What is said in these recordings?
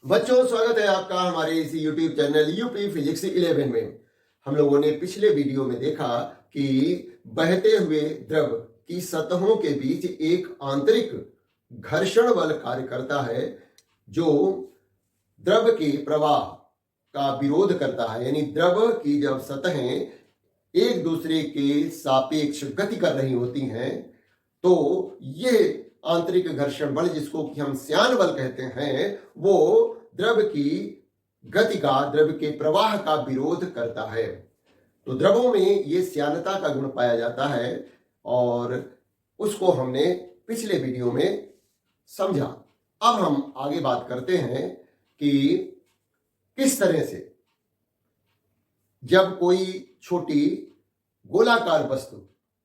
बच्चों, स्वागत है आपका हमारे इसी YouTube चैनल यूपी फिजिक्स 11 में। हम लोगों ने पिछले वीडियो में देखा कि बहते हुए द्रव की सतहों के बीच एक आंतरिक घर्षण बल कार्य करता है जो द्रव के प्रवाह का विरोध करता है। यानी द्रव की जब सतहें एक दूसरे के सापेक्ष गति कर रही होती हैं तो ये आंतरिक घर्षण बल, जिसको कि हम श्यान बल कहते हैं, वो द्रव की गति का, द्रव के प्रवाह का विरोध करता है। तो द्रवों में ये श्यानता का गुण पाया जाता है और उसको हमने पिछले वीडियो में समझा। अब हम आगे बात करते हैं कि किस तरह से जब कोई छोटी गोलाकार वस्तु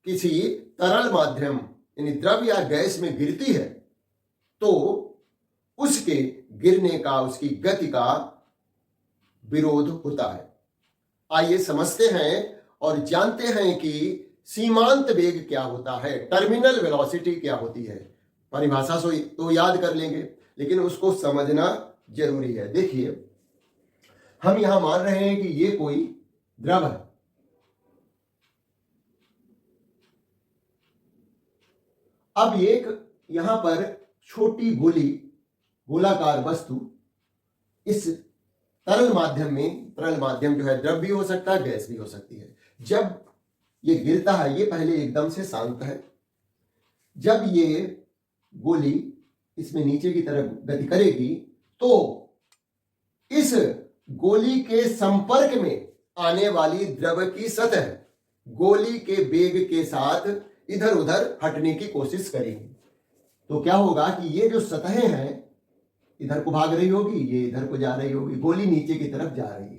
किसी तरल माध्यम यानी द्रव या गैस में गिरती है तो उसके गिरने का, उसकी गति का विरोध होता है। आइए समझते हैं और जानते हैं कि सीमांत वेग क्या होता है, टर्मिनल वेलोसिटी क्या होती है। परिभाषा तो याद कर लेंगे लेकिन उसको समझना जरूरी है। देखिए, हम यहां मान रहे हैं कि ये कोई द्रव है। अब एक यहां पर छोटी गोलाकार वस्तु इस तरल माध्यम में, तरल माध्यम जो है द्रव भी हो सकता है, गैस भी हो सकती है। जब ये गिरता है, ये पहले एकदम से शांत है। जब ये गोली इसमें नीचे की तरफ गति करेगी तो इस गोली के संपर्क में आने वाली द्रव की सतह गोली के वेग के साथ इधर उधर हटने की कोशिश करेगी। तो क्या होगा कि ये जो सतहें हैं इधर को भाग रही होगी, ये इधर को जा रही होगी, गोली नीचे की तरफ जा रही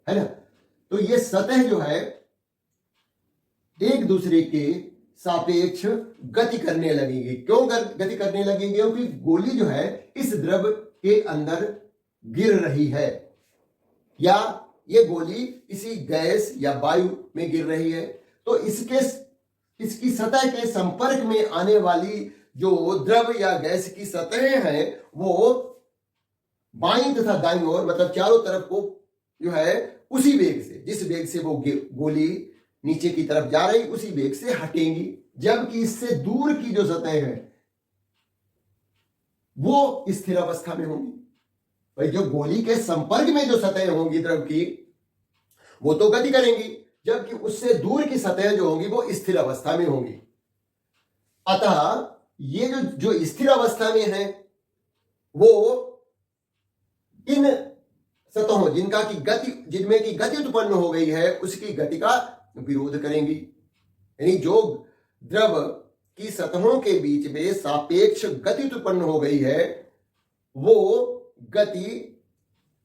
है ना। तो ये सतह जो है एक दूसरे के सापेक्ष गति करने लगेगी। क्यों गति करने लगेगी? क्योंकि गोली जो है इस द्रव के अंदर गिर रही है या ये गोली इसी गैस या वायु में गिर रही है। तो इसकी सतह के संपर्क में आने वाली जो द्रव या गैस की सतहें हैं वो बाईं तथा दाईं ओर, मतलब चारों तरफ को जो है उसी वेग से, जिस वेग से वो गोली नीचे की तरफ जा रही, उसी वेग से हटेंगी। जबकि इससे दूर की जो सतहें हैं वो स्थिर अवस्था में होंगी। भाई, जो गोली के संपर्क में जो सतहें होंगी द्रव की वो तो गति करेंगी, जबकि उससे दूर की सतह जो होंगी वो स्थिर अवस्था में होंगी। अतः ये जो स्थिर अवस्था में है वो इन सतहों जिनमें की गति उत्पन्न हो गई है उसकी गति का विरोध करेंगी। यानी जो द्रव की सतहों के बीच में सापेक्ष गति उत्पन्न हो गई है वो गति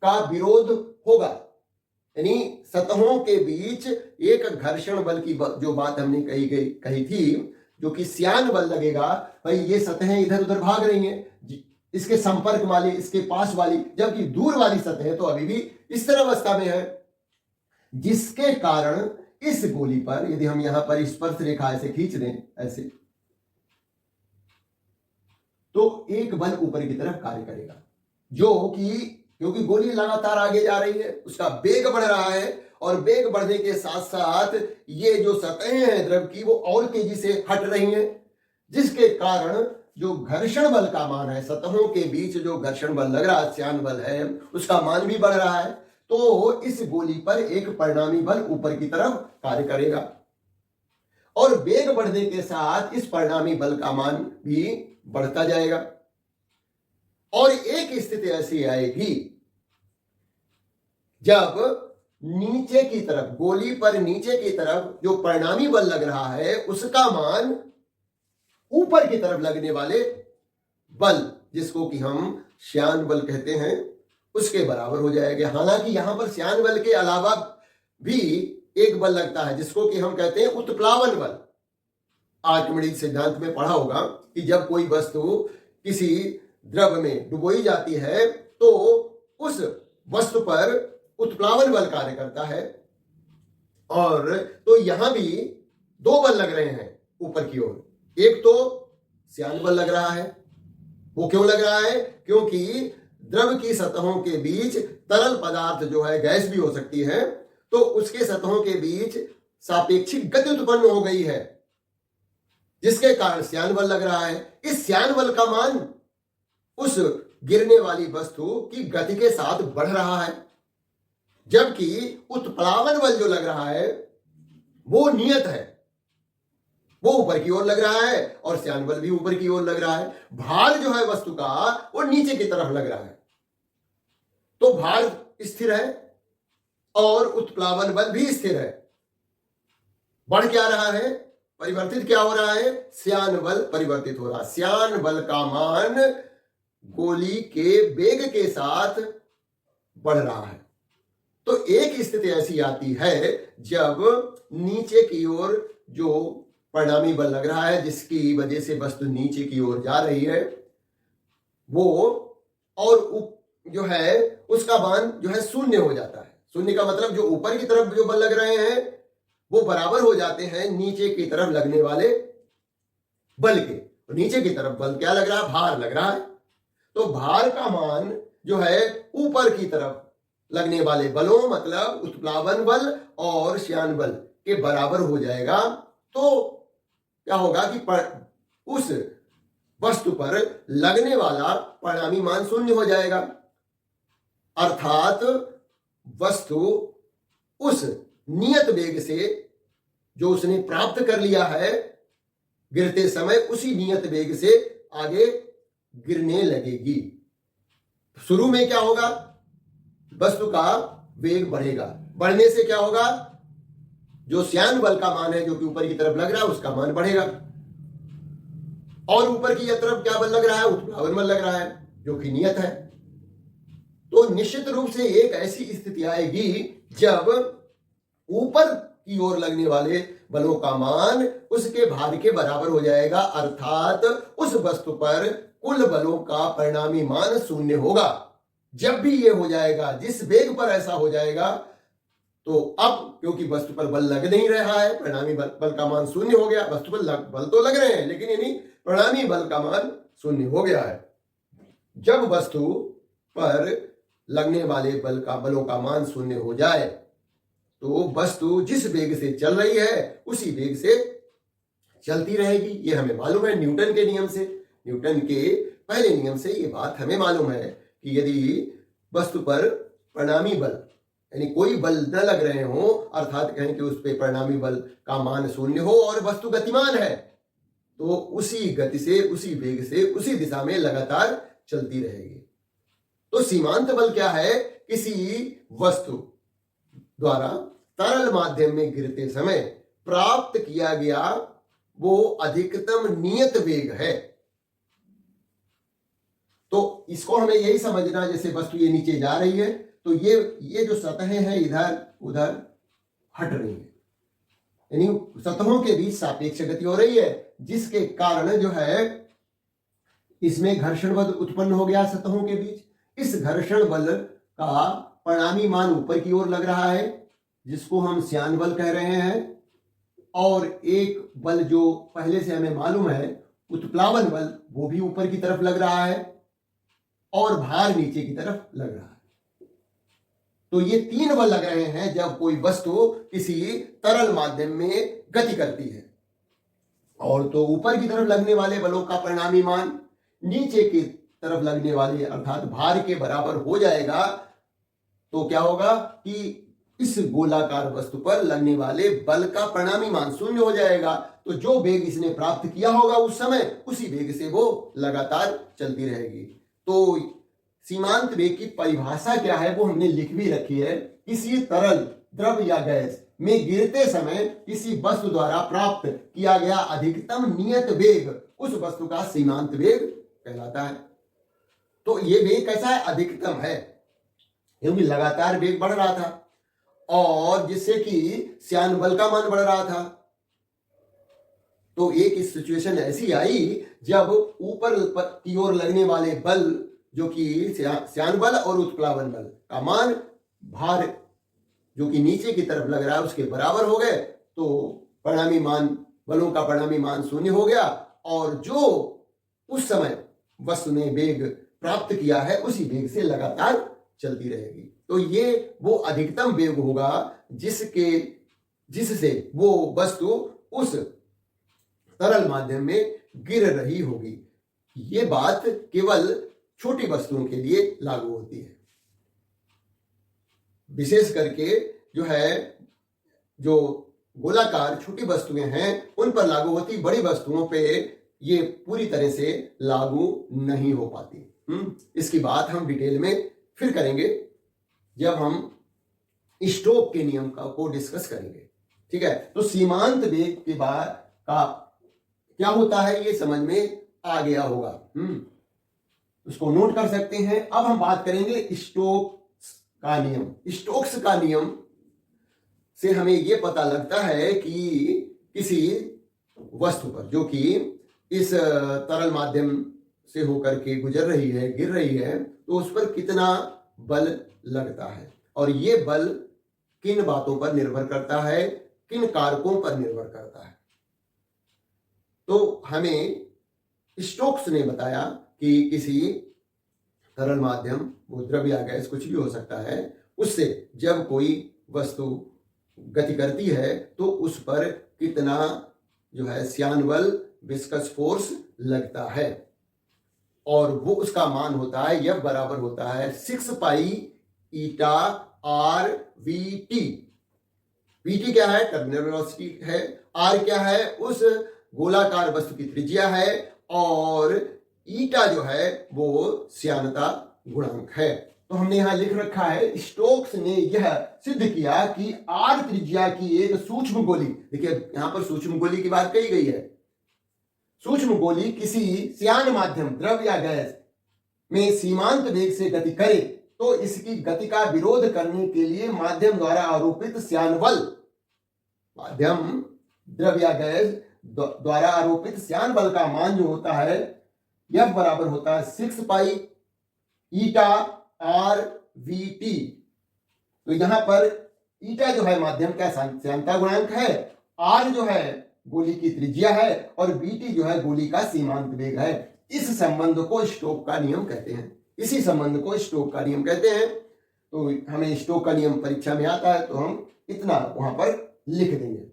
का विरोध होगा। यानी सतहों के बीच एक घर्षण बल की जो बात हमने कही थी, जो कि श्यान बल लगेगा। भाई, ये सतहें इधर उधर भाग रही हैं, इसके संपर्क वाली, इसके पास वाली, जबकि दूर वाली सतह तो अभी भी स्थिर अवस्था में है, जिसके कारण इस गोली पर यदि हम यहां पर स्पर्श रेखा ऐसे खींच दें ऐसे, तो एक बल ऊपर की तरफ कार्य करेगा जो कि क्योंकि गोली लगातार आगे जा रही है, उसका वेग बढ़ रहा है और वेग बढ़ने के साथ साथ ये जो सतहें हैं द्रव की वो और तेजी से हट रही हैं, जिसके कारण जो घर्षण बल का मान है, सतहों के बीच जो घर्षण बल लग रहा है, श्यान बल है, उसका मान भी बढ़ रहा है। तो इस गोली पर एक परिणामी बल ऊपर की तरफ कार्य करेगा और वेग बढ़ने के साथ इस परिणामी बल का मान भी बढ़ता जाएगा। और एक स्थिति ऐसी आएगी जब नीचे की तरफ, गोली पर नीचे की तरफ जो परिणामी बल लग रहा है उसका मान ऊपर की तरफ लगने वाले बल, जिसको कि हम श्यान बल कहते हैं, उसके बराबर हो जाएगा। हालांकि यहां पर श्यान बल के अलावा भी एक बल लगता है जिसको कि हम कहते हैं उत्प्लावन बल। आर्किमिडीज सिद्धांत में पढ़ा होगा कि जब कोई वस्तु किसी द्रव में डुबोई जाती है तो उस वस्तु पर उत्प्लावन बल कार्य करता है। और तो यहां भी दो बल लग रहे हैं ऊपर की ओर। एक तो श्यान बल लग रहा है। वो क्यों लग रहा है? क्योंकि द्रव की सतहों के बीच तरल पदार्थ जो है, गैस भी हो सकती है, तो उसके सतहों के बीच सापेक्षिक गति उत्पन्न हो गई है, जिसके कारण श्यान बल लग रहा है। इस श्यान बल का मान उस गिरने वाली वस्तु की गति के साथ बढ़ रहा है, जबकि उत्प्लावन बल जो लग रहा है वो नियत है, वो ऊपर की ओर लग रहा है, और श्यान बल भी ऊपर की ओर लग रहा है। भार जो है वस्तु का वो नीचे की तरफ लग रहा है, तो भार स्थिर है और उत्प्लावन बल भी स्थिर है। बढ़ क्या रहा है, परिवर्तित क्या हो रहा है, श्यान बल परिवर्तित हो रहा है। श्यान बल का मान गोली के वेग के साथ बढ़ रहा है। तो एक स्थिति ऐसी आती है जब नीचे की ओर जो परिणामी बल लग रहा है, जिसकी वजह से वस्तु नीचे की ओर जा रही है, वो और जो है उसका मान जो है शून्य हो जाता है। शून्य का मतलब जो ऊपर की तरफ जो बल लग रहे हैं वो बराबर हो जाते हैं नीचे की तरफ लगने वाले बल के। तो नीचे की तरफ बल क्या लग रहा है, भार लग रहा है, तो भार का मान जो है ऊपर की तरफ लगने वाले बलों, मतलब उत्प्लावन बल और श्यान बल के बराबर हो जाएगा। तो क्या होगा कि उस वस्तु पर लगने वाला परिणामी मान शून्य हो जाएगा, अर्थात वस्तु उस नियत वेग से जो उसने प्राप्त कर लिया है गिरते समय, उसी नियत वेग से आगे गिरने लगेगी। शुरू में क्या होगा, वस्तु का वेग बढ़ेगा, बढ़ने से क्या होगा, जो श्यान बल का मान है जो कि ऊपर की तरफ लग रहा है उसका मान बढ़ेगा, और ऊपर की तरफ क्या बल लग रहा है, उत्प्लावन बल लग रहा है जो कि नियत है। तो निश्चित रूप से एक ऐसी स्थिति आएगी जब ऊपर की ओर लगने वाले बलों का मान उसके भार के बराबर हो जाएगा, अर्थात उस वस्तु पर कुल बलों का परिणामी मान शून्य होगा। जब भी ये हो जाएगा, जिस वेग पर ऐसा हो जाएगा, तो अब क्योंकि वस्तु पर बल लग नहीं रहा है, परिणामी बल का मान शून्य हो गया। वस्तु पर बल तो लग रहे हैं लेकिन यानी परिणामी बल का मान शून्य हो गया है। जब वस्तु पर लगने वाले बलों का मान शून्य हो जाए तो वस्तु जिस वेग से चल रही है उसी वेग से चलती रहेगी। ये हमें मालूम है न्यूटन के नियम से, न्यूटन के पहले नियम से ये बात हमें मालूम है कि यदि वस्तु पर परिणामी बल यानी कोई बल न लग रहे हो, अर्थात कहें कि उस पर परिणामी बल का मान शून्य हो और वस्तु गतिमान है, तो उसी गति से, उसी वेग से, उसी दिशा में लगातार चलती रहेगी। तो सीमांत बल क्या है, किसी वस्तु द्वारा तरल माध्यम में गिरते समय प्राप्त किया गया वो अधिकतम नियत वेग है। तो इसको हमें यही समझना, जैसे वस्तु ये नीचे जा रही है तो ये जो सतहें हैं इधर उधर हट रही है, यानी सतहों के बीच सापेक्ष गति हो रही है, जिसके कारण जो है इसमें घर्षण बल उत्पन्न हो गया सतहों के बीच। इस घर्षण बल का परिणामी मान ऊपर की ओर लग रहा है, जिसको हम श्यान बल कह रहे हैं, और एक बल जो पहले से हमें मालूम है उत्प्लावन बल, वो भी ऊपर की तरफ लग रहा है, और भार नीचे की तरफ लग रहा है। तो ये तीन बल लग रहे हैं जब कोई वस्तु किसी तरल माध्यम में गति करती है। और तो ऊपर की तरफ लगने वाले बलों का परिणामी मान नीचे की तरफ लगने वाले अर्थात भार के बराबर हो जाएगा। तो क्या होगा कि इस गोलाकार वस्तु पर लगने वाले बल का परिणामी मान शून्य हो जाएगा। तो जो वेग इसने प्राप्त किया होगा उस समय, उसी वेग से वो लगातार चलती रहेगी। तो सीमांत वेग की परिभाषा क्या है वो हमने लिख भी रखी है। किसी तरल, द्रव या गैस में गिरते समय किसी वस्तु द्वारा प्राप्त किया गया अधिकतम नियत वेग उस वस्तु का सीमांत वेग कहलाता है। तो ये वेग कैसा है, अधिकतम है, क्योंकि लगातार वेग बढ़ रहा था और जिससे कि श्यान बल का मान बढ़ रहा था। तो एक सिचुएशन ऐसी आई जब ऊपर की ओर लगने वाले बल जो कि श्यान बल और उत्प्लावन बल का मान भार जो कि नीचे की तरफ लग रहा है उसके बराबर हो गए, तो परिणामी मान, बलों का परिणामी मान शून्य हो गया। और जो उस समय वस्तु ने वेग प्राप्त किया है उसी वेग से लगातार चलती रहेगी। तो ये वो अधिकतम वेग होगा जिससे वो वस्तु उस तरल माध्यम में गिर रही होगी। ये बात केवल छोटी वस्तुओं के लिए लागू होती है। विशेष करके जो गोलाकार छोटी वस्तुएं हैं उन पर लागू होती, बड़ी वस्तुओं पे ये पूरी तरह से लागू नहीं हो पाती। इसकी बात हम डिटेल में फिर करेंगे जब हम स्टोक के नियम को डिस्कस करेंगे। ठीक है, तो सीमांत वेग के बाद का क्या होता है ये समझ में आ गया होगा। उसको नोट कर सकते हैं। अब हम बात करेंगे स्टोक्स का नियम। स्टोक्स का नियम से हमें यह पता लगता है कि किसी वस्तु पर जो कि इस तरल माध्यम से होकर के गुजर रही है, गिर रही है, तो उस पर कितना बल लगता है, और ये बल किन बातों पर निर्भर करता है, किन कारकों पर निर्भर करता है। तो हमें स्टोक्स ने बताया कि किसी तरल माध्यम, वो द्रव्य या गैस कुछ भी हो सकता है, उससे जब कोई वस्तु गति करती है तो उस पर कितना श्यान बल, विस्कस फोर्स लगता है, और वो उसका मान होता है F बराबर होता है 6 पाई ईटा आर वी टी। वीटी क्या है? टर्मिनल वेलोसिटी है। आर क्या है? उस गोलाकार वस्तु की त्रिज्या है, और ईटा जो है वो श्यानता गुणांक है। तो हमने यहां लिख रखा है, स्टोक्स ने यह सिद्ध किया कि आर त्रिज्या की एक सूक्ष्म गोली, देखिए यहां पर सूक्ष्म गोली की बात कही गई है, सूक्ष्म गोली किसी श्यान माध्यम, द्रव या गैस में सीमांत वेग से गति करे तो इसकी गति का विरोध करने के लिए माध्यम द्वारा आरोपित श्यान बल, माध्यम, द्रव या गैस द्वारा आरोपित श्यान बल का मान जो होता है F बराबर होता है 6 पाई ईटा आर वी टी। तो यहां पर ईटा जो है माध्यम का श्यानता गुणांक है, आर जो है गोली की त्रिज्या है, और बीटी जो है गोली का सीमांत वेग है। इस संबंध को स्टोक का नियम कहते हैं। इसी संबंध को स्टोक का नियम कहते हैं। तो हमें स्टोक का नियम परीक्षा में आता है तो हम इतना वहां पर लिख देंगे।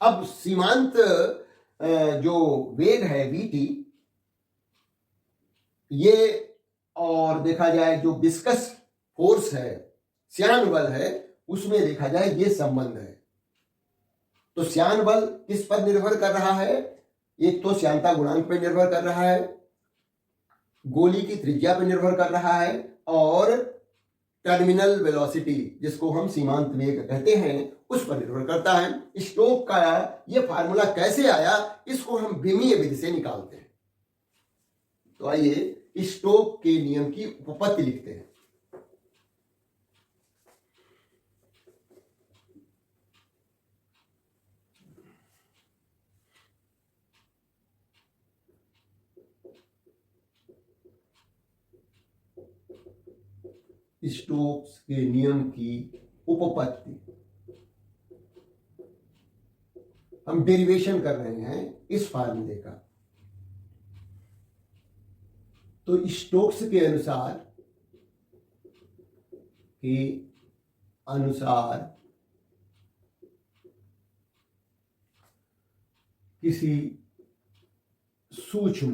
अब सीमांत जो वेग है वीटी, ये और देखा जाए जो विस्कस फोर्स है, श्यान बल है, उसमें देखा जाए ये संबंध है। तो श्यान बल किस पर निर्भर कर रहा है? एक तो श्यानता गुणांक पर निर्भर कर रहा है, गोली की त्रिज्या पर निर्भर कर रहा है, और टर्मिनल वेलोसिटी जिसको हम सीमांत वेग कहते हैं उस पर निर्भर करता है। स्टोक का ये फार्मूला कैसे आया, इसको हम विमीय विधि से निकालते हैं। तो आइए स्टोक के नियम की उपपत्ति लिखते हैं। स्टोक्स के नियम की उपपत्ति, हम डेरिवेशन कर रहे हैं इस फार्मूले का। तो स्टोक्स के अनुसार किसी सूक्ष्म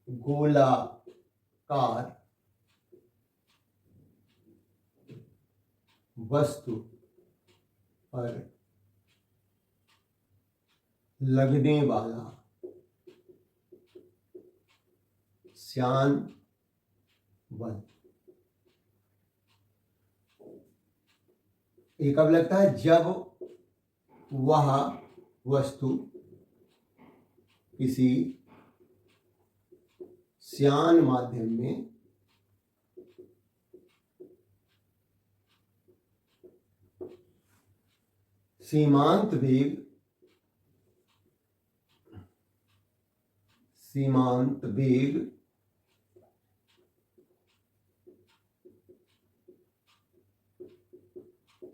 गोलाकार वस्तु पर लगने वाला श्यान बल, ये कब लगता है? जब वह वस्तु किसी श्यान माध्यम में सीमांत वेग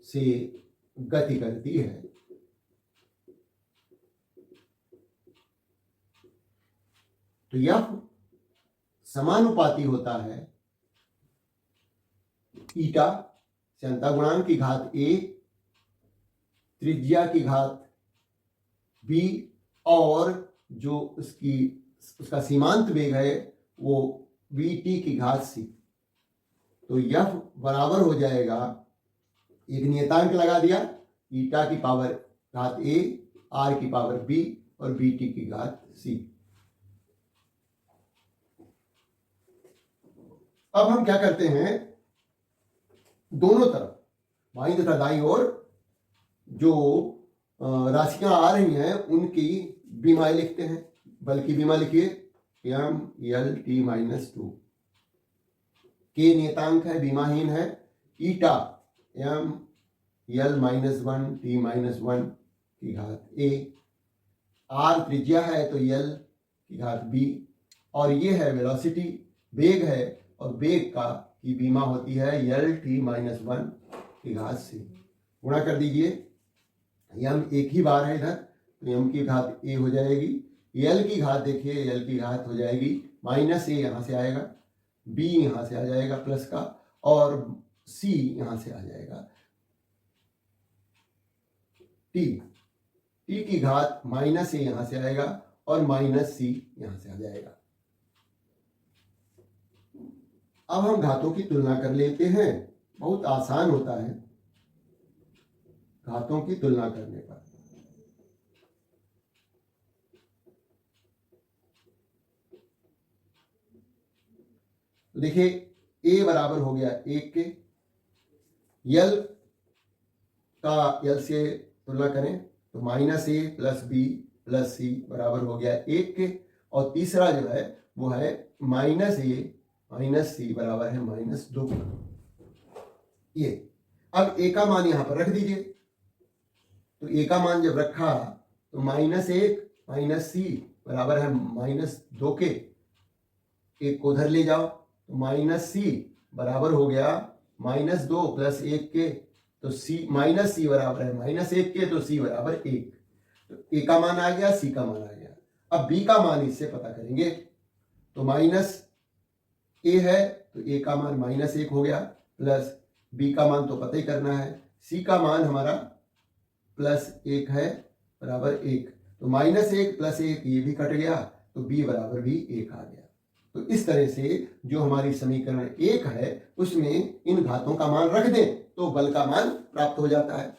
से गति करती है। तो यह समानुपाती होता है ईटा श्यानता गुणांक की घात a, त्रिज्या की घात b, और जो उसका सीमांत वेग है वो vt की घात c। तो यह बराबर हो जाएगा, एक नियतांक लगा दिया, ईटा की पावर घात a, r की पावर b और vt की घात c। अब हम क्या करते हैं, दोनों तरफ बाईं तथा दाईं ओर जो राशियां आ रही हैं उनकी बीमाएं लिखते हैं। बल की बीमा लिखिए m/L/t-2, के नियतांक है, बीमाहीन है, ईटा m/L-1 t-1 की घात a, r त्रिज्या है तो l की घात b, और ये है वेलोसिटी, वेग है, और वेग की बीमा होती है L-t-1 की घात से। गुणा कर दीजिए, यम एक ही बार है इधर, तो यम की घात a हो जाएगी, l की घात देखिए, l की घात हो जाएगी -a, यहां से आएगा, b यहां से आ जाएगा प्लस का, और c यहां से आ जाएगा, t की घात -a यहां से आएगा और -c यहां से आ जाएगा। अब हम घातों की तुलना कर लेते हैं, बहुत आसान होता है घातों की तुलना करने पर। तो देखिए a बराबर हो गया 1 के, l का l से तुलना करें तो -a plus b plus c बराबर हो गया 1 के, और तीसरा जो है वो है -a माइनस c बराबर है -2। ये अब a का मान यहां पर रख दीजिए, तो a का मान जब रखा तो -1 माइनस c बराबर है -2 के, एक को उधर ले जाओ तो -c बराबर हो गया -2 प्लस 1 के, तो c बराबर है -1 के, तो c बराबर 1। तो a का मान आ गया, c का मान आ गया। अब b का मान इससे पता करेंगे, तो a है तो a का मान -1 हो गया, प्लस b का मान तो पता ही करना है, c का मान हमारा +1 है बराबर 1, तो -1 प्लस 1 ये भी कट गया, तो b बराबर भी 1 आ गया। तो इस तरह से जो हमारी समीकरण 1 है उसमें इन घातों का मान रख दें तो बल का मान प्राप्त हो जाता है।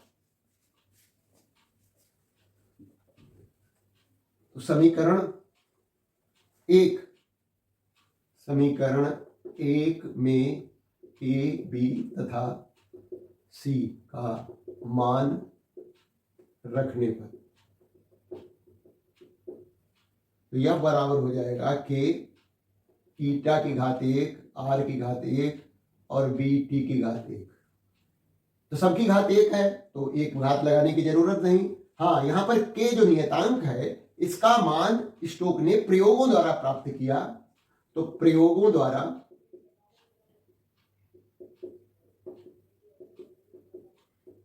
तो समीकरण 1 में a, b तथा c का मान रखने पर तो यह बराबर हो जाएगा k ईटा की घात 1, r की घात 1 और bt की घात 1। तो सबकी घात 1 है तो एक घात लगाने की जरूरत नहीं। हाँ, यहां पर k जो नियतांक है इसका मान स्टोक ने प्रयोगों द्वारा प्राप्त किया, तो प्रयोगों द्वारा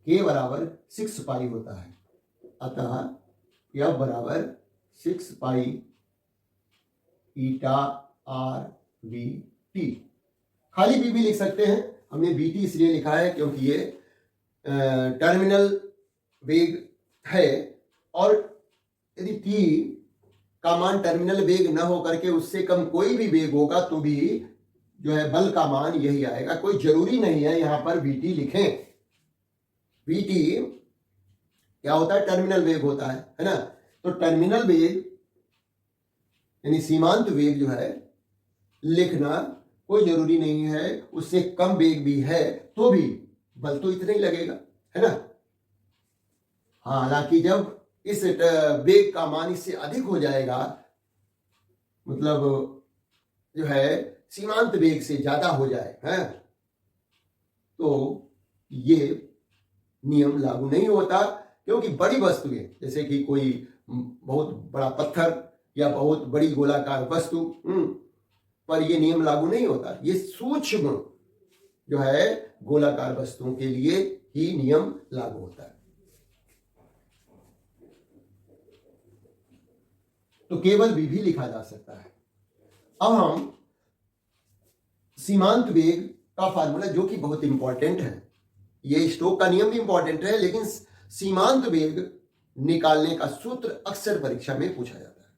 k बराबर 6 पाई होता है, अतः यह बराबर 6 पाई ईटा r v t। खाली b भी लिख सकते हैं, हमने bt इसलिए लिखा है क्योंकि ये टर्मिनल वेग है, और यदि t का मान टर्मिनल वेग न होकर के उससे कम कोई भी वेग होगा तो भी जो है बल का मान यही आएगा। कोई जरूरी नहीं है यहां पर vt लिखें। vt क्या होता है, टर्मिनल वेग होता है ना। तो टर्मिनल वेग यानी सीमांत वेग जो है लिखना कोई जरूरी नहीं है, उससे कम वेग भी है तो भी बल तो इतना ही लगेगा, है ना। हालांकि जब इस वेग का मान इससे अधिक हो जाएगा, मतलब जो है सीमांत वेग से ज्यादा हो जाए है, तो ये नियम लागू नहीं होता, क्योंकि बड़ी वस्तुएं जैसे कि कोई बहुत बड़ा पत्थर या बहुत बड़ी गोलाकार वस्तु पर यह नियम लागू नहीं होता। ये सूक्ष्म जो है गोलाकार वस्तुओं के लिए ही नियम लागू होता है। तो केवल v भी लिखा जा सकता है, अब हम सीमांत वेग का फार्मूला, जो कि बहुत इंपॉर्टेंट है, ये स्टोक का नियम भी इंपॉर्टेंट है, लेकिन सीमांत वेग निकालने का सूत्र अक्सर परीक्षा में पूछा जाता है,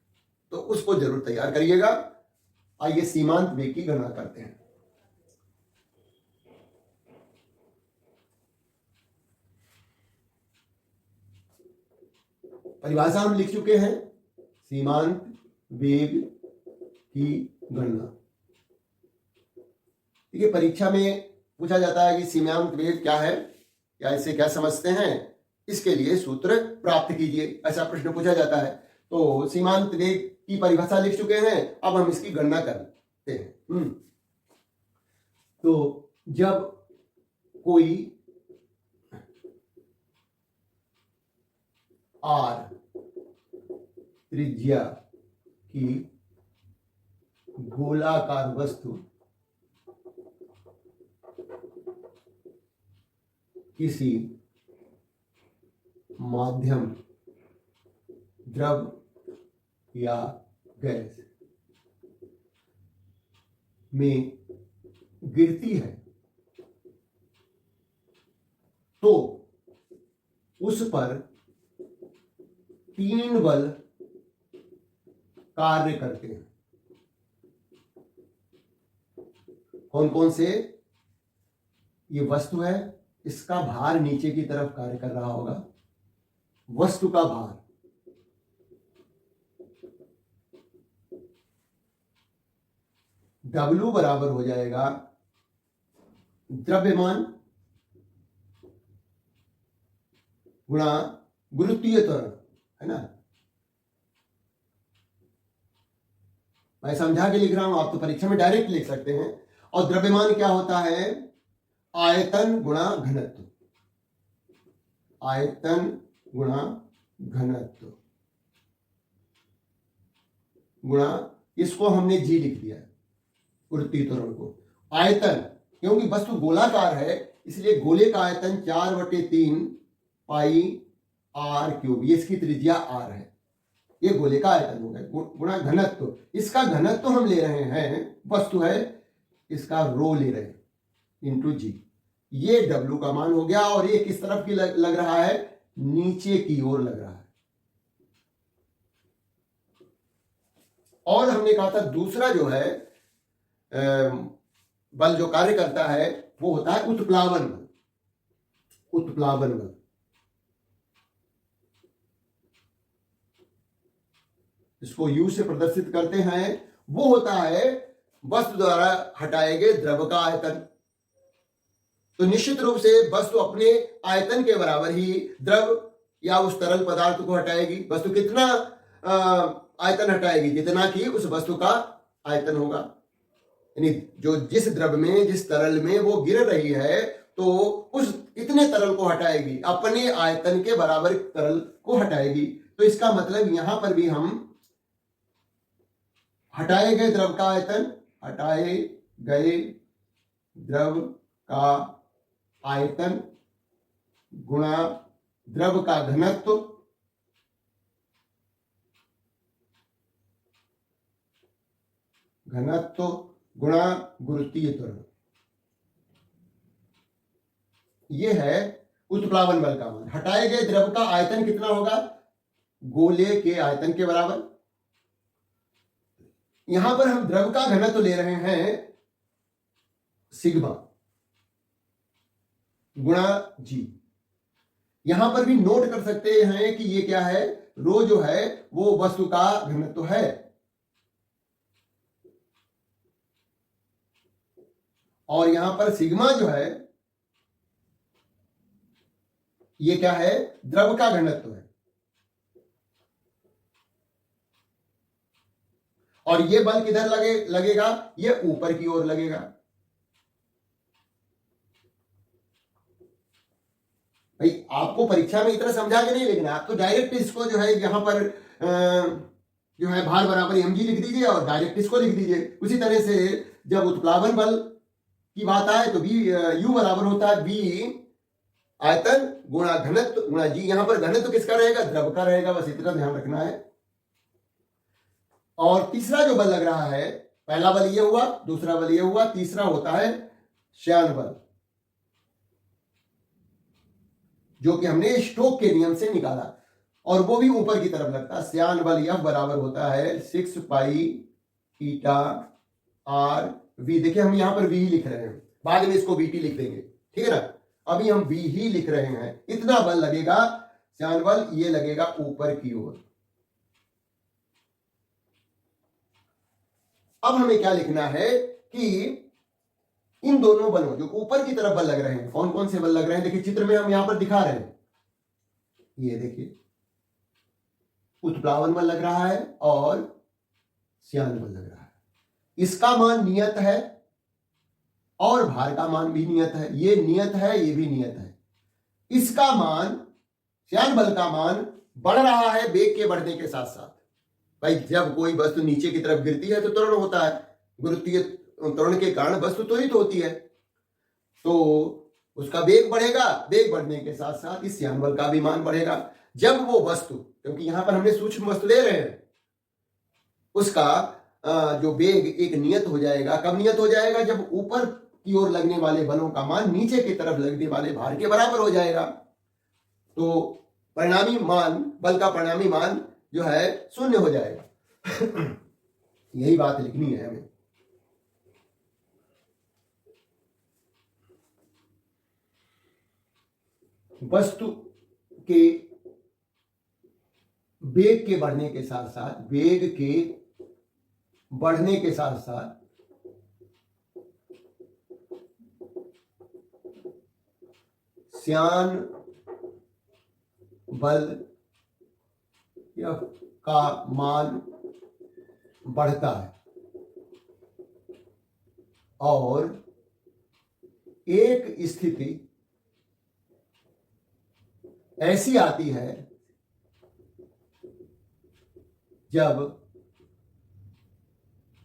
तो उसको जरूर तैयार करिएगा। आइए सीमांत वेग की गणना करते हैं। परिभाषा हम लिख चुके हैं, सीमांत वेग की गणना। देखिए, परीक्षा में पूछा जाता है कि सीमांत वेग क्या है या इसे क्या समझते हैं, इसके लिए सूत्र प्राप्त कीजिए, ऐसा प्रश्न पूछा जाता है। तो सीमांत वेग की परिभाषा लिख चुके हैं, अब हम इसकी गणना करते हैं। तो जब कोई r त्रिज्या की गोलाकार वस्तु किसी माध्यम, द्रव या गैस में गिरती है, तो उस पर 3 बल कार्य करते हैं। कौन कौन से? ये वस्तु है, इसका भार नीचे की तरफ कार्य कर रहा होगा, वस्तु का भार, W बराबर हो जाएगा द्रव्यमान गुणा गुरुत्वीय त्वरण, है ना। मैं समझा के लिख रहा हूं, आप तो परीक्षा में डायरेक्ट लिख सकते हैं। और द्रव्यमान क्या होता है? आयतन गुणा घनत्व, आयतन गुणा घनत्व गुणा, इसको हमने जी लिख दिया, गुरुत्वीय त्वरण को। आयतन, क्योंकि वस्तु गोलाकार है इसलिए गोले का आयतन 4/3 पाई r क्यूब, ये इसकी त्रिज्या r है, ये गोले का आयतन हो गया, गुणा घनत्व। इसका घनत्व हम ले रहे हैं, वस्तु है, इसका रो ले रहे हैं, इंटू जी। ये W का मान हो गया, और ये किस तरफ की लग रहा है? नीचे की ओर लग रहा है। और हमने कहा था दूसरा जो है बल जो कार्य करता है वो होता है उत्प्लावन बल, उत्प्लावन बल। इसको U से प्रदर्शित करते हैं, वो होता है वस्तु द्वारा हटाए गए द्रव का आयतन। तो निश्चित रूप से वस्तु अपने आयतन के बराबर ही द्रव या उस तरल पदार्थ को हटाएगी। वस्तु कितना आयतन हटाएगी? जितना कि उस वस्तु का आयतन होगा, यानी जो जिस द्रव में, जिस तरल में वो गिर रही है, तो उस इतने तरल को हटाएगी, अपने आयतन के बराबर तरल को हटाएगी। तो इसका मतलब यहां पर भी हम हटाए गए द्रव का आयतन, हटाए गए द्रव का आयतन गुणा द्रव का घनत्व गुणा गुरुत्वीय त्वरण, यह है उत्प्लावन बल का मान। हटाए गए द्रव का आयतन कितना होगा? गोले के आयतन के बराबर। यहां पर हम द्रव का घनत्व ले रहे हैं सिग्मा गुणा जी। यहां पर भी नोट कर सकते हैं कि ये क्या है? रो जो है वो वस्तु का घनत्व है, और यहां पर सिग्मा जो है ये क्या है? द्रव का घनत्व है। और ये बल किधर लगेगा? ये ऊपर की ओर लगेगा। भाई आपको परीक्षा में इतना समझा के नहीं लिखना, आप तो डायरेक्ट इसको जो है यहां पर जो है भार बराबर mg लिख दीजिए और डायरेक्ट इसको लिख दीजिए। उसी तरह से जब उत्प्लावन बल की बात आए तो भी U बराबर होता है B आयतन गुणा घनत्व गुणा जी। यहां पर घनत्व किसका रहेगा? द्रव का रहेगा, बस इतना ध्यान रखना है। और तीसरा जो बल लग रहा है पहला बल ये हुआ, दूसरा बल ये हुआ, तीसरा होता है श्यान बल, जो कि हमने स्टोक के नियम से निकाला, और वो भी ऊपर की तरफ लगता है। श्यान बल F बराबर होता है 6 पाई ईटा आर वी। देखिए हम यहां पर वी ही लिख रहे हैं, बाद में इसको वीटी लिख देंगे, ठीक है ना। अभी हम वी ही लिख रहे हैं। इतना बल लगेगा श्यान बल, ये लगेगा ऊपर की ओर। अब हमें क्या लिखना है कि इन दोनों बलों जो ऊपर की तरफ बल लग रहे हैं, कौन कौन से बल लग रहे हैं, देखिए चित्र में हम यहां पर दिखा रहे हैं। ये देखिए उत्प्लावन बल लग रहा है और श्यान बल लग रहा है। इसका मान नियत है और भार का मान भी नियत है। ये नियत है, ये भी नियत है। इसका मान, श्यान बल का मान बढ़ रहा है वेग के बढ़ने के साथ साथ। भाई जब कोई वस्तु नीचे की तरफ गिरती है तो त्वरण होता है, गुरुत्वीय त्वरण के कारण वस्तु त्वरित होती है, तो उसका वेग बढ़ेगा। वेग बढ़ने के साथ साथ इस श्यान बल का भी मान बढ़ेगा। जब वो वस्तु, क्योंकि यहां पर हमने सूक्ष्म वस्तु ले रहे हैं, उसका जो वेग एक नियत हो जाएगा। कब नियत हो जाएगा? जब ऊपर की ओर लगने वाले बलों का मान नीचे की तरफ लगने वाले भार के बराबर हो जाएगा, तो परिणामी मान, बल का परिणामी मान जो है शून्य हो जाएगा। यही बात लिखनी है हमें। वस्तु के वेग के बढ़ने के साथ साथ, वेग के बढ़ने के साथ साथ श्यान बल का मान बढ़ता है और एक स्थिति ऐसी आती है जब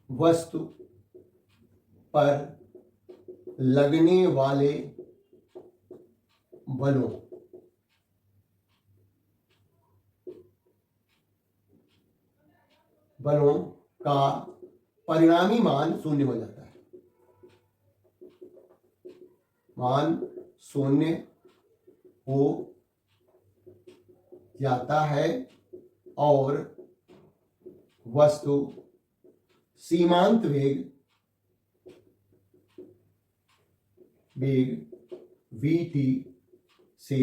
वस्तु पर लगने वाले बलों का परिणामी मान शून्य हो जाता है। मान शून्य हो जाता है और वस्तु सीमांत वेग vt से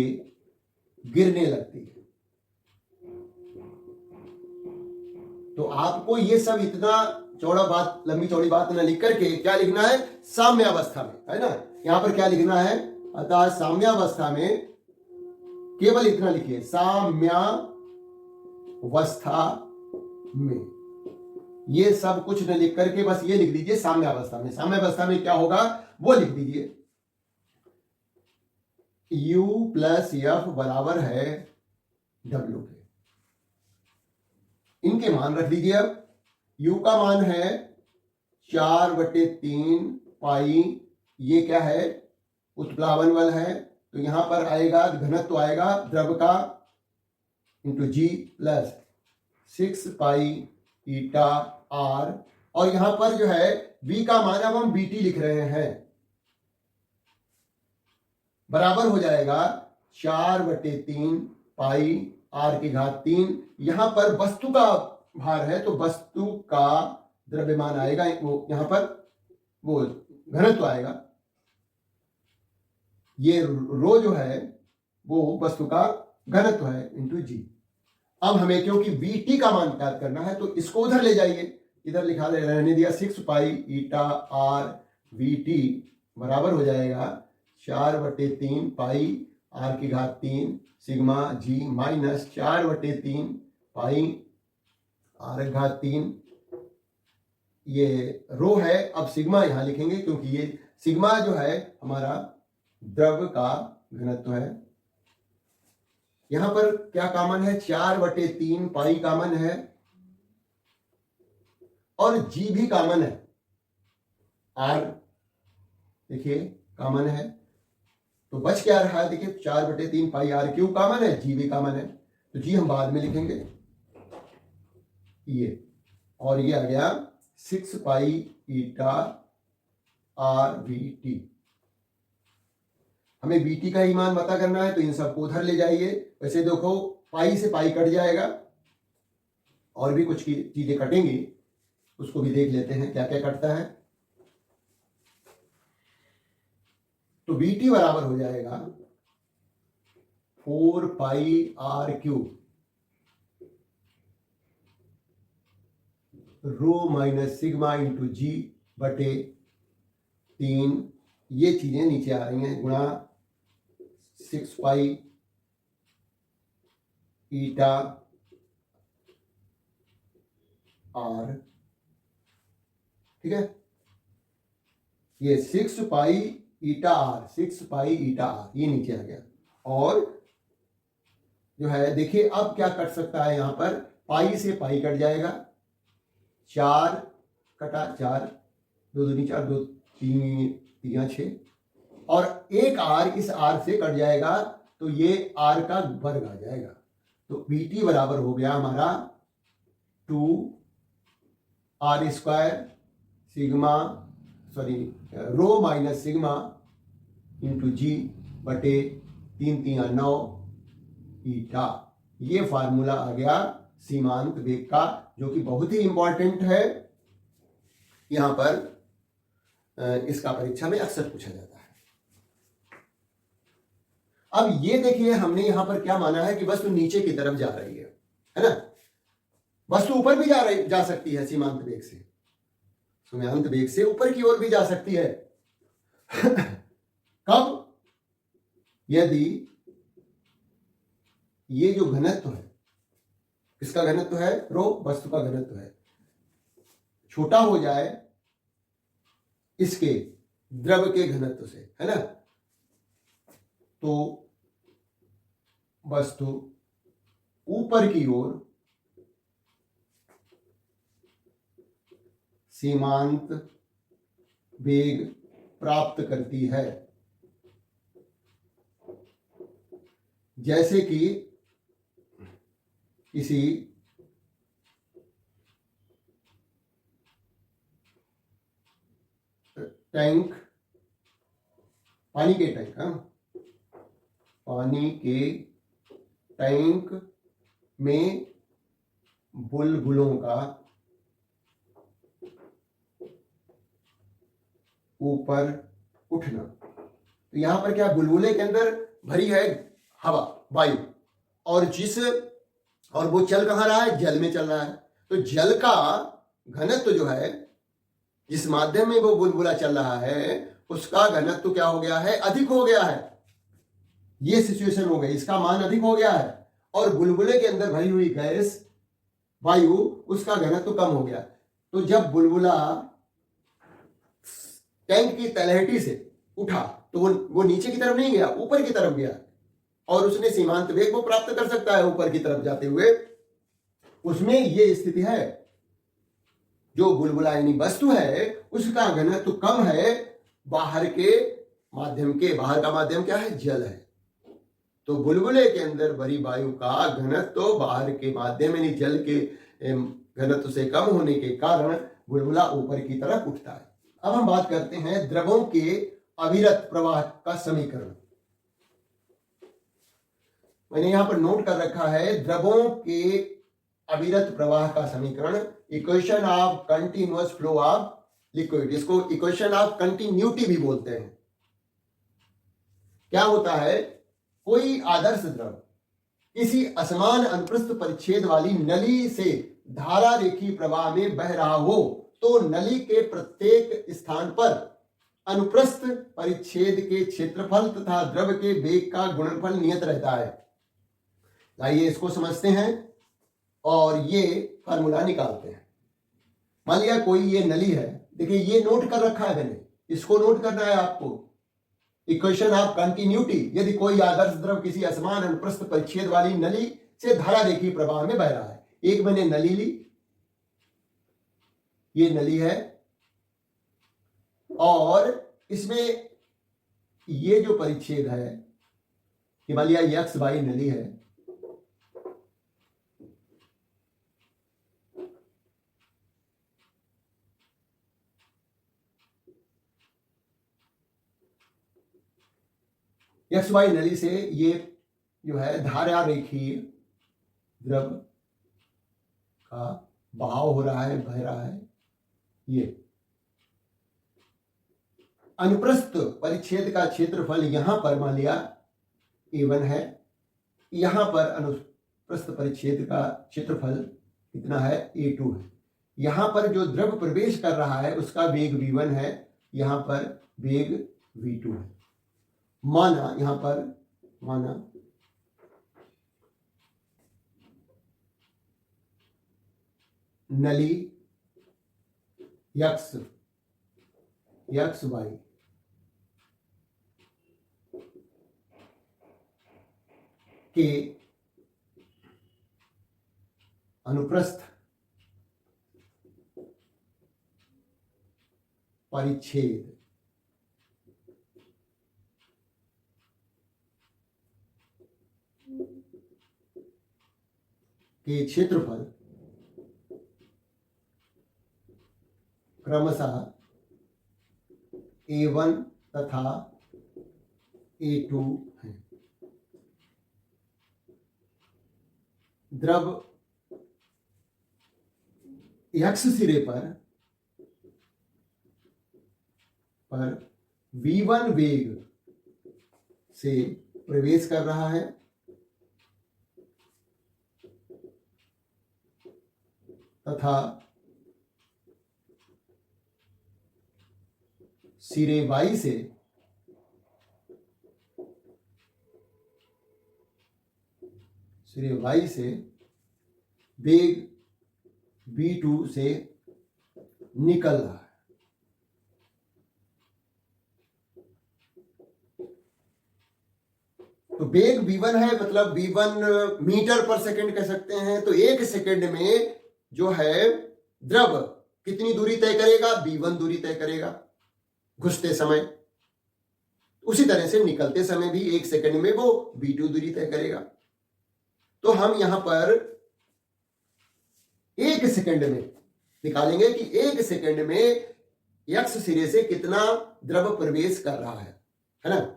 गिरने लगती है। तो आपको ये सब इतना चौड़ा बात, लंबी चौड़ी बात न लिख करके क्या लिखना है? साम्यावस्था में, है ना। यहां पर क्या लिखना है? अतः साम्यावस्था में केवल इतना लिखिए, साम्यावस्था में। ये सब कुछ न लिख करके बस ये लिख दीजिए साम्यावस्था में। साम्यावस्था में क्या होगा वो लिख दीजिए। U प्लस F बराबर है W के। इनके मान रख दीजिए। अब U का मान है 4/3 पाई, ये क्या है? उत्प्लावन बल है, तो यहां पर आएगा घनत्व आएगा द्रव का इंटू G प्लस 6 पाई ईटा R, और यहां पर जो है V का मान अब हम BT लिख रहे हैं, बराबर हो जाएगा 4/3 पाई R की घात 3। यहां पर वस्तु का भार है तो वस्तु का द्रव्यमान आएगा, वो यहां पर वो घनत्व आएगा। ये रो जो है वो वस्तु का घनत्व है इंटू जी। अब हमें क्योंकि VT का मान ज्ञात करना है तो इसको उधर ले जाइए, इधर लिखा रहने दिया 6 पाई ईटा R VT बराबर हो जाएगा 4/3 पाई R की घात 3 सिग्मा G माइनस 4/3 पाई R की घात 3। ये रो है। अब सिग्मा यहां लिखेंगे क्योंकि ये सिग्मा जो है हमारा द्रव का घनत्व है। यहां पर क्या कॉमन है? 4/3 पाई कॉमन है और G भी कॉमन है। R देखिए कॉमन है, तो बच क्या रहा है? देखिए 4/3 पाई R क्यूब कॉमन है, G भी कॉमन है, तो G हम बाद में लिखेंगे ये, और ये आ गया 6 पाई ईटा आर वी टी। हमें बी टी का ही मान पता करना है, तो इन सबको उधर ले जाइए। वैसे देखो पाई से पाई कट जाएगा, और भी कुछ चीजें कटेंगी, उसको भी देख लेते हैं क्या क्या कटता है। तो बी टी बराबर हो जाएगा 4 pi R cube rho minus sigma into G बटे 3, ये चीजें नीचे आ रही हैं, गुणा 6 पाई ईटा आर। ठीक है, ये 6 पाई ईटा आर, 6 पाई ईटा आर ये नीचे आ गया। और जो है देखिए अब क्या कट सकता है, यहां पर पाई से पाई कट जाएगा, 4 कटा, 4 2 दूनी 4, 2 3 3 6, और एक आर इस आर से कट जाएगा, तो ये आर का वर्ग आ जाएगा। तो बी टी बराबर हो गया हमारा 2 R square sigma rho minus sigma into G बटे 3 3 9 ईटा। ये फार्मूला आ गया सीमांत वेग का, जो कि बहुत ही इंपॉर्टेंट है, यहां पर इसका परीक्षा में अक्सर पूछा जाता है। अब ये देखिए हमने यहां पर क्या माना है कि वस्तु नीचे की तरफ जा रही है ना। वस्तु ऊपर भी जा सकती है सीमांत वेग से, सीमांत वेग से ऊपर की ओर भी जा सकती है। कब? यदि ये जो घनत्व है, किसका घनत्व है? रो, वस्तु का घनत्व है, छोटा हो जाए इसके द्रव के घनत्व से, है ना। तो वस्तु ऊपर की ओर सीमांत वेग प्राप्त करती है, जैसे कि किसी टैंक, पानी के टैंक, पानी के टैंक में बुलबुलों का ऊपर उठना। तो यहां पर क्या, बुलबुले के अंदर भरी है हवा, वायु, और वो चल कहां रहा है? जल में चल रहा है। तो जल का घनत्व जो है, जिस माध्यम में वो बुलबुला चल रहा है, उसका घनत्व क्या हो गया है? अधिक हो गया है। ये सिचुएशन हो गई, इसका मान अधिक हो गया है, और बुलबुले के अंदर भरी हुई गैस, वायु, उसका घनत्व कम हो गया। तो जब बुलबुला टैंक की तलहटी से उठा, तो वो नीचे की तरफ नहीं गया, ऊपर की तरफ गया, और उसने सीमांत वेग को प्राप्त कर सकता है ऊपर की तरफ जाते हुए। उसमें ये स्थिति है, जो बुलबुला यानी वस्तु है उसका घनत्व कम है बाहर के माध्यम के। बाहर का माध्यम क्या है? जल है। तो बुलबुले के अंदर भरी वायु का घनत्व तो बाहर के माध्यम यानी जल के घनत्व से कम होने के कारण बुलबुला ऊपर की तरफ उठता है। अब हम बात करते हैं द्रवों के अविरत प्रवाह का समीकरण। मैंने यहां पर नोट कर रखा है द्रवों के अविरत प्रवाह का समीकरण, equation of continuous flow of liquid. इसको इक्वेशन ऑफ कंटिन्यूटी भी बोलते हैं। क्या होता है? कोई आदर्श द्रव किसी असमान अनुप्रस्थ परिच्छेद वाली नली से धारा रेखी प्रवाह में बह रहा हो, तो नली के प्रत्येक स्थान पर अनुप्रस्थ परिच्छेद के क्षेत्रफल तथा द्रव के वेग का गुणनफल नियत रहता है। आइए इसको समझते हैं और ये फार्मूला निकालते हैं। मान लिया कोई ये नली है, देखिए ये नोट कर रखा है मैंने, इसको नोट करना है आपको। इक्वेशन ऑफ कंटिन्यूटी, यदि कोई आदर्श द्रव किसी असमान अनुप्रस्थ परिच्छेद वाली नली से धारा रेखी प्रवाह में बह रहा है। एक मैंने नली ली, ये नली है, और इसमें ये जो परिच्छेद है, मान लिया यक्स वाई नली है, XY नली से ये जो है धारा रेखीय द्रव का बहाव हो रहा है, बह रहा है। ये अनुप्रस्थ परिच्छेद का क्षेत्रफल यहां पर मान लिया A1 है, यहां पर अनुप्रस्थ परिच्छेद का क्षेत्रफल कितना है, A2 है। यहां पर जो द्रव प्रवेश कर रहा है उसका वेग V1 है, यहां पर वेग V2 है। माना यहां पर नली XY के अनुप्रस्थ परिच्छेद के क्षेत्रफल क्रमशः A1 तथा A2 है। द्रव X सिरे पर V1 वेग से प्रवेश कर रहा है तथा सिरे Y से वेग V2 से निकल रहा है। तो वेग V1 है, मतलब V1 मीटर पर सेकंड कह सकते हैं। तो एक सेकंड में जो है द्रव कितनी दूरी तय करेगा, V1 दूरी तय करेगा घुसते समय। उसी तरह से निकलते समय भी एक सेकंड में वो V2 दूरी तय करेगा। तो हम यहां पर एक सेकंड में निकालेंगे कि एक सेकंड में X सिरे से कितना द्रव प्रवेश कर रहा है ना।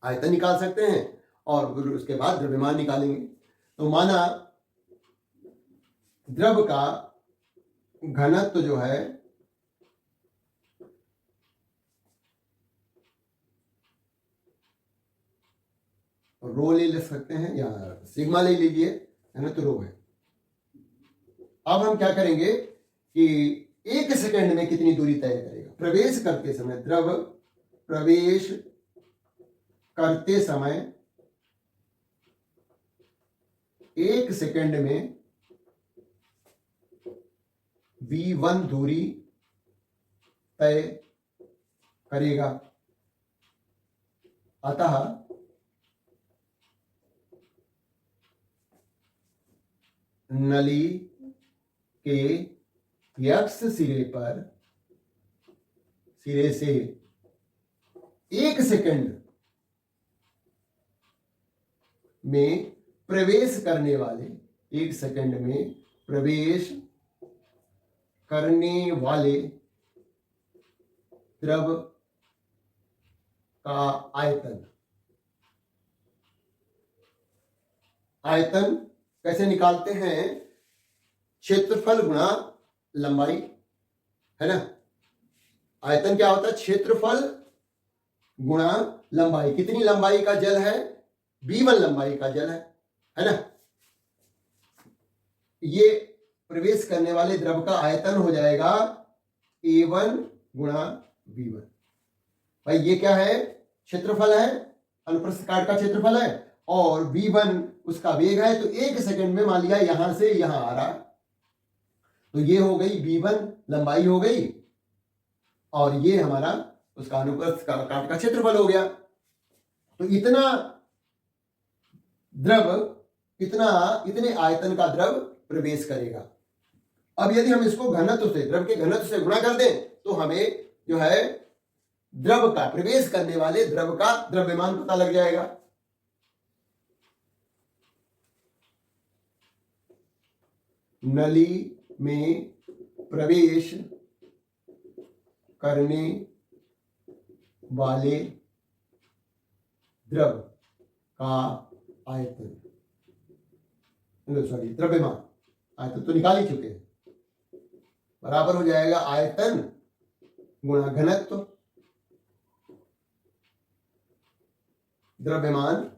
आयतन निकाल सकते हैं और उसके बाद द्रव्यमान निकालेंगे। तो माना द्रव का घनत्व जो है रो ले सकते हैं या सिग्मा ले लीजिए, है ना, तो रो है। अब हम क्या करेंगे कि एक सेकंड में कितनी दूरी तय करेगा। प्रवेश करते समय द्रव प्रवेश करते समय एक सेकंड में V1 दूरी तय करेगा। अतः नली के X सिरे से एक सेकंड में प्रवेश करने वाले द्रव का आयतन कैसे निकालते हैं, क्षेत्रफल गुणा लंबाई, है ना। आयतन क्या होता है, क्षेत्रफल गुणा लंबाई। कितनी लंबाई का जल है, V1 लंबाई का जल है ना। ये प्रवेश करने वाले द्रव का आयतन हो जाएगा A1 गुणा V1। भाई ये क्या है, क्षेत्रफल है, अनुप्रस्थ काट का क्षेत्रफल है, और V1 उसका वेग है। तो एक सेकंड में मान लिया यहां से यहां आ रहा, तो ये हो गई V1 लंबाई हो गई, और ये हमारा उसका अनुप्रस्थ काट का क्षेत्रफल हो गया। तो इतना द्रव, इतने आयतन का द्रव प्रवेश करेगा। अब यदि हम इसको घनत्व से, द्रव के घनत्व से गुणा कर दें तो हमें जो है द्रव का, प्रवेश करने वाले द्रव का द्रव्यमान पता लग जाएगा। नली में प्रवेश करने वाले द्रव का आयतन, सॉरी द्रव्यमान, आयतन तो निकाल ही चुके हैं, बराबर हो जाएगा आयतन गुणा घनत्व। द्रव्यमान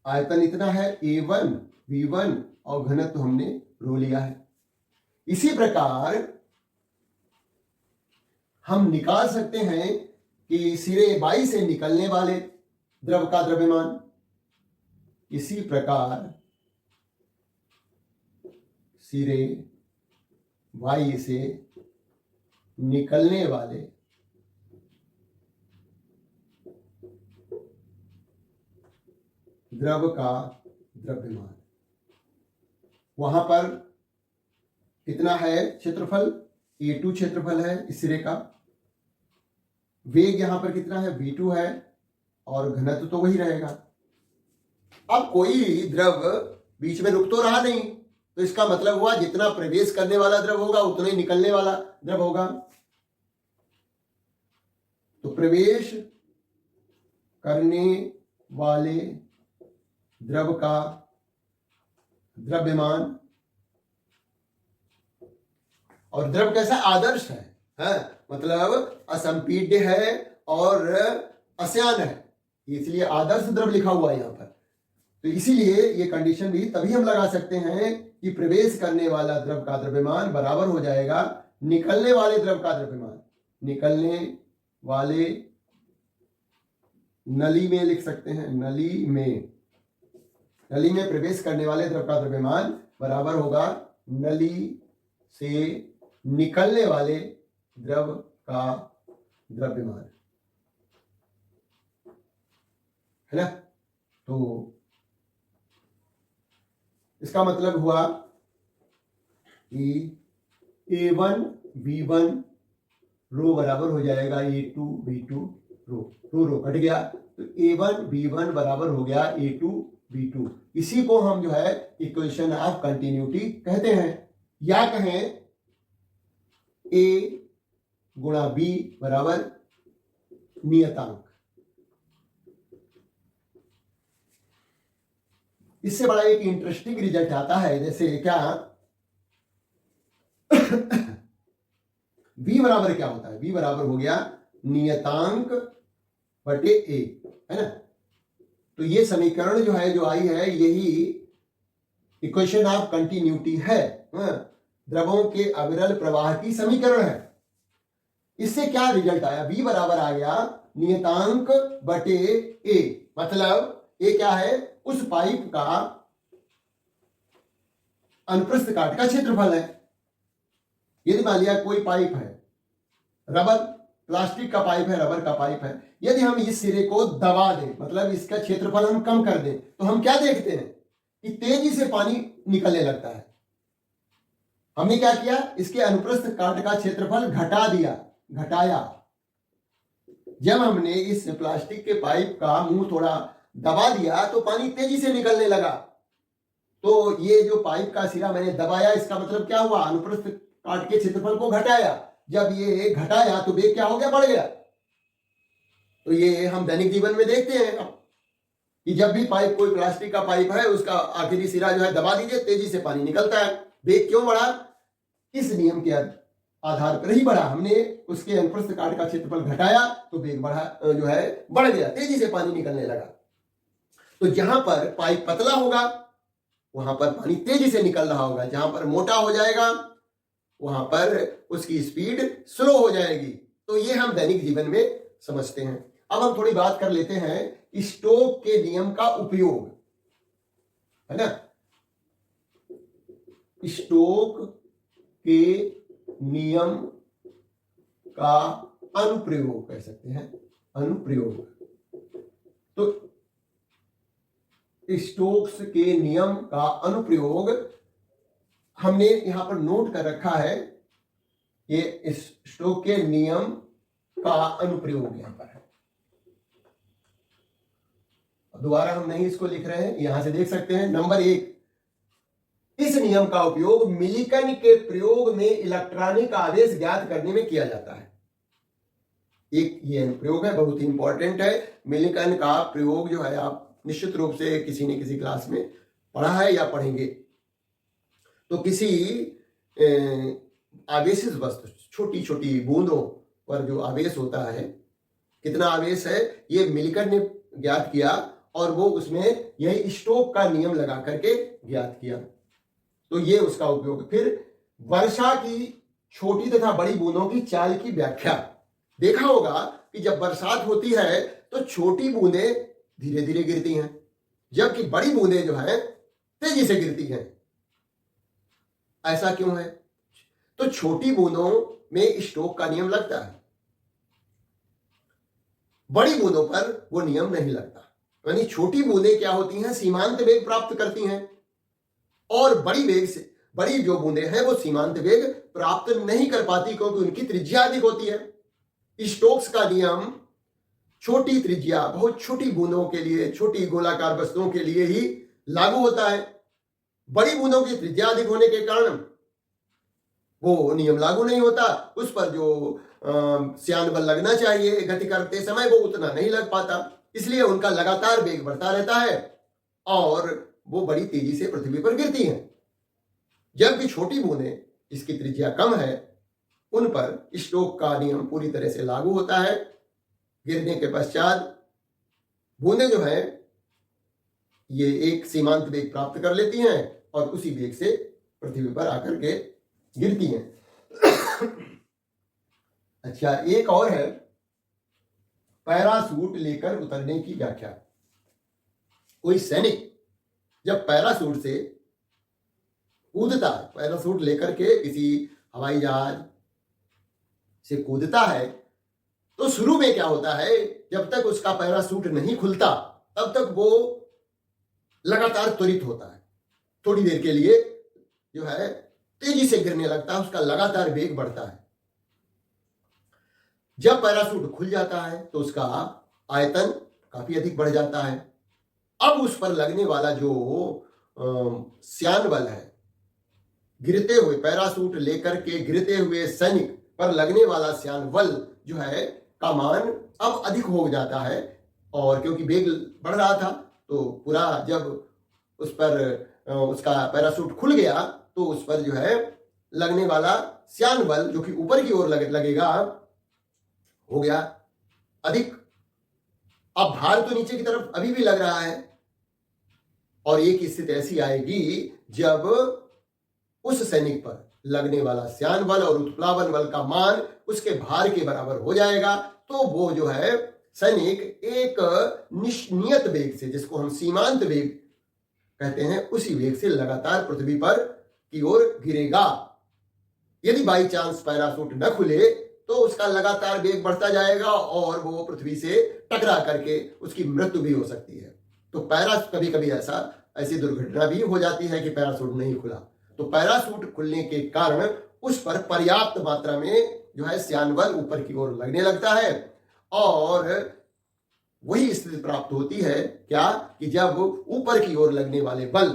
आयतन इतना है A1 V1 और घनत्व हमने रो लिया है। इसी प्रकार हम निकाल सकते हैं कि सिरे Y से निकलने वाले द्रव का द्रव्यमान, इसी प्रकार सिरे Y से निकलने वाले द्रव का द्रव्यमान, वहां पर कितना है क्षेत्रफल, A2 क्षेत्रफल है इस सिरे का, वेग यहां पर कितना है V2 है और घनत्व तो वही रहेगा। अब कोई द्रव बीच में रुक तो रहा नहीं, तो इसका मतलब हुआ जितना प्रवेश करने वाला द्रव होगा उतना ही निकलने वाला द्रव होगा। तो प्रवेश करने वाले द्रव का द्रव्यमान, और द्रव कैसा आदर्श है, मतलब असंपीड्य है और अश्यान है, इसलिए आदर्श द्रव लिखा हुआ है यहां पर। तो इसीलिए ये कंडीशन भी तभी हम लगा सकते हैं कि प्रवेश करने वाला द्रव का द्रव्यमान बराबर हो जाएगा निकलने वाले द्रव का द्रव्यमान। निकलने वाले, नली में लिख सकते हैं, नली में प्रवेश करने वाले द्रव का द्रव्यमान बराबर होगा नली से निकलने वाले द्रव का द्रव्यमान, है ना। तो इसका मतलब हुआ कि A1 V1 रो बराबर हो जाएगा A2 V2 रो कट गया, तो A1 V1 बराबर हो गया A2 V2। इसी को हम जो है इक्वेशन ऑफ कंटिन्यूटी कहते हैं, या कहें A गुणा B बराबर नियतांक। इससे बड़ा एक इंटरेस्टिंग रिजल्ट आता है, जैसे क्या V बराबर क्या होता है, V बराबर हो गया नियतांक बटे A, है ना। तो ये समीकरण जो है जो आई है यही इक्वेशन ऑफ कंटिन्यूटी है, द्रवों के अविरल प्रवाह की समीकरण है। इससे क्या रिजल्ट आया, V बराबर आ गया नियतांक बटे A, मतलब A क्या है, उस पाइप का अनुप्रस्थ काट का क्षेत्रफल है। यदि मान लिया कोई पाइप है, रबर प्लास्टिक का पाइप है, रबर का पाइप है, यदि हम इस सिरे को दबा दें, मतलब इसका क्षेत्रफल हम कम कर दें, तो हम क्या देखते हैं कि तेजी से पानी निकलने लगता है। हमने क्या किया, इसके अनुप्रस्थ काट का क्षेत्रफल घटाया। जब हमने इस प्लास्टिक के पाइप का मुंह थोड़ा दबा दिया तो पानी तेजी से निकलने लगा। तो ये जो पाइप का सिरा मैंने दबाया, इसका मतलब क्या हुआ, अनुप्रस्थ काट के क्षेत्रफल को घटाया। जब ये घटाया तो वेग क्या हो गया, बढ़ गया। तो ये हम दैनिक जीवन में देखते हैं कि जब भी पाइप, कोई प्लास्टिक का पाइप है, उसका आखिरी सिरा जो है दबा दीजिए, तेजी से पानी निकलता है। वेग क्यों बढ़ा, इस नियम के आधार पर ही बढ़ा। हमने उसके अनुप्रस्थ काट का क्षेत्रफल घटाया तो वेग बढ़ा, जो है बढ़ गया, तेजी से पानी निकलने लगा। तो जहां पर पाइप पतला होगा वहां पर पानी तेजी से निकल रहा होगा, जहां पर मोटा हो जाएगा वहां पर उसकी स्पीड स्लो हो जाएगी। तो ये हम दैनिक जीवन में समझते हैं। अब हम थोड़ी बात कर लेते हैं स्टोक के नियम का उपयोग, है ना। स्टोक के नियम का अनुप्रयोग कह सकते हैं, अनुप्रयोग। तो स्टोक्स के नियम का अनुप्रयोग हमने यहां पर नोट कर रखा है, ये स्टोक के नियम का अनुप्रयोग यहां पर है। दोबारा हम नहीं इसको लिख रहे हैं, यहां से देख सकते हैं। नंबर 1, इस नियम का उपयोग मिलिकन के प्रयोग में इलेक्ट्रॉनिक आवेश ज्ञात करने में किया जाता है। एक ये अनुप्रयोग है, बहुत ही इंपॉर्टेंट है। मिलिकन का प्रयोग जो है आप निश्चित रूप से किसी न किसी क्लास में पढ़ा है या पढ़ेंगे। तो किसी आवेशित वस्तु, छोटी छोटी बूंदों पर जो आवेश होता है, कितना आवेश है ये मिलिकन ने ज्ञात किया और वो उसमें यही स्टोक का नियम लगा करके ज्ञात किया। तो ये उसका उपयोग। फिर वर्षा की छोटी तथा बड़ी बूंदों की चाल की व्याख्या। देखा होगा कि जब बरसात होती है तो छोटी बूंदें धीरे धीरे गिरती हैं, जबकि बड़ी बूंदें जो है तेजी से गिरती हैं। ऐसा क्यों है? तो छोटी बूंदों में स्टोक का नियम लगता है, बड़ी बूंदों पर वो नियम नहीं लगता। यानी छोटी बूंदें क्या होती हैं, सीमांत वेग प्राप्त करती हैं, और बड़ी जो बूंदें हैं वो सीमांत वेग प्राप्त नहीं कर पाती क्योंकि उनकी त्रिज्या अधिक होती है। स्टोक्स का नियम छोटी त्रिज्या, बहुत छोटी बूंदों के लिए, छोटी गोलाकार वस्तुओं के लिए ही लागू होता है। बड़ी बूंदों की त्रिज्या अधिक होने के कारण वो नियम लागू नहीं होता। उस पर जो श्यान बल लगना चाहिए गति करते समय वो उतना नहीं लग पाता, इसलिए उनका लगातार वेग बढ़ता रहता है और वो बड़ी तेजी से पृथ्वी पर गिरती हैं। जबकि छोटी बूंदें जिसकी त्रिज्या कम है उन पर स्टोक का नियम पूरी तरह से लागू होता है। गिरने के पश्चात बूंदें जो है ये एक सीमांत वेग प्राप्त कर लेती हैं और उसी वेग से पृथ्वी पर आकर के गिरती हैं। अच्छा, एक और है पैराशूट लेकर उतरने की व्याख्या। कोई सैनिक जब पैराशूट से कूदता है, पैराशूट लेकर के किसी हवाई जहाज से कूदता है, तो शुरू में क्या होता है, जब तक उसका पैराशूट नहीं खुलता तब तक वो लगातार त्वरित होता है, थोड़ी देर के लिए जो है तेजी से गिरने लगता है, उसका लगातार वेग बढ़ता है। जब पैराशूट खुल जाता है तो उसका आयतन काफी अधिक बढ़ जाता है। अब उस पर लगने वाला जो श्यान बल है, गिरते हुए पैराशूट लेकर के गिरते हुए सैनिक पर लगने वाला श्यान बल जो है का मान अब अधिक हो जाता है, और क्योंकि वेग बढ़ रहा था तो पूरा जब उस पर उसका पैराशूट खुल गया तो उस पर जो है लगने वाला श्यान बल जो कि ऊपर की ओर लगेगा हो गया अधिक। अब भार तो नीचे की तरफ अभी भी लग रहा है, और एक स्थिति ऐसी आएगी जब उस सैनिक पर लगने वाला श्यान बल और उत्प्लावन बल का मान उसके भार के बराबर हो जाएगा। तो वो जो है सैनिक एक नियत वेग से, जिसको हम सीमांत वेग कहते हैं, उसी वेग से लगातार पृथ्वी पर की ओर गिरेगा। यदि बाई चांस पैराशूट न खुले तो उसका लगातार वेग बढ़ता जाएगा और वो पृथ्वी से टकरा करके उसकी मृत्यु भी हो सकती है। तो कभी कभी ऐसी दुर्घटना भी हो जाती है कि पैराशूट नहीं खुला, तो पैराशूट खुलने के कारण उस पर पर्याप्त मात्रा में जो है श्यान बल ऊपर की ओर लगने लगता है, और वही स्थिति प्राप्त होती है क्या कि जब ऊपर की ओर लगने वाले बल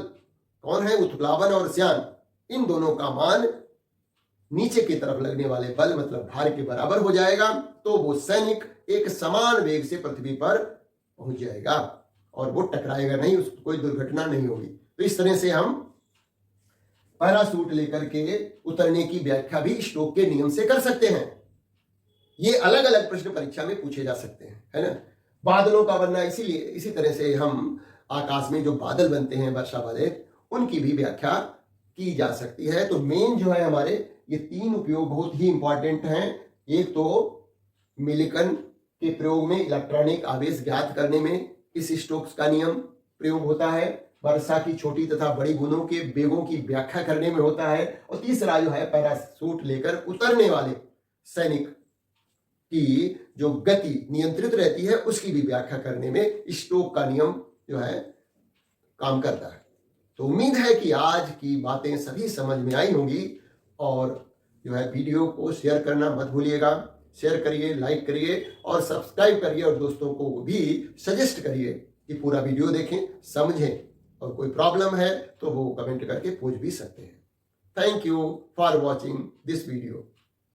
कौन है, उत्प्लावन और श्यान, इन दोनों का मान नीचे की तरफ लगने वाले बल मतलब भार के बराबर हो जाएगा, तो वो सैनिक एक समान वेग से पृथ्वी पर पहुंच जाएगा और वो टकराएगा नहीं, उसको कोई दुर्घटना नहीं होगी। तो इस तरह से हम पैराशूट लेकर के उतरने की व्याख्या भी स्टोक के नियम से कर सकते हैं। ये अलग अलग प्रश्न परीक्षा में पूछे जा सकते हैं, है ना। बादलों का बनना, इसीलिए इसी तरह से हम आकाश में जो बादल बनते हैं वर्षा वाले, उनकी भी व्याख्या की जा सकती है। तो मेन जो है हमारे ये तीन उपयोग बहुत ही इंपॉर्टेंट हैं। एक तो मिलिकन के प्रयोग में इलेक्ट्रॉनिक आवेश ज्ञात करने में इस स्टोक्स का नियम प्रयोग होता है, वर्षा की छोटी तथा बड़ी बूंदों के वेगों की व्याख्या करने में होता है, और तीसरा जो है पैराशूट लेकर उतरने वाले सैनिक की जो गति नियंत्रित रहती है उसकी भी व्याख्या करने में स्टोक का नियम जो है काम करता है। तो उम्मीद है कि आज की बातें सभी समझ में आई होंगी, और जो है वीडियो को शेयर करना मत भूलिएगा। शेयर करिए, लाइक करिए और सब्सक्राइब करिए, और दोस्तों को भी सजेस्ट करिए कि पूरा वीडियो देखें, समझें, और कोई प्रॉब्लम है तो वो कमेंट करके पूछ भी सकते हैं। Thank you for watching this video.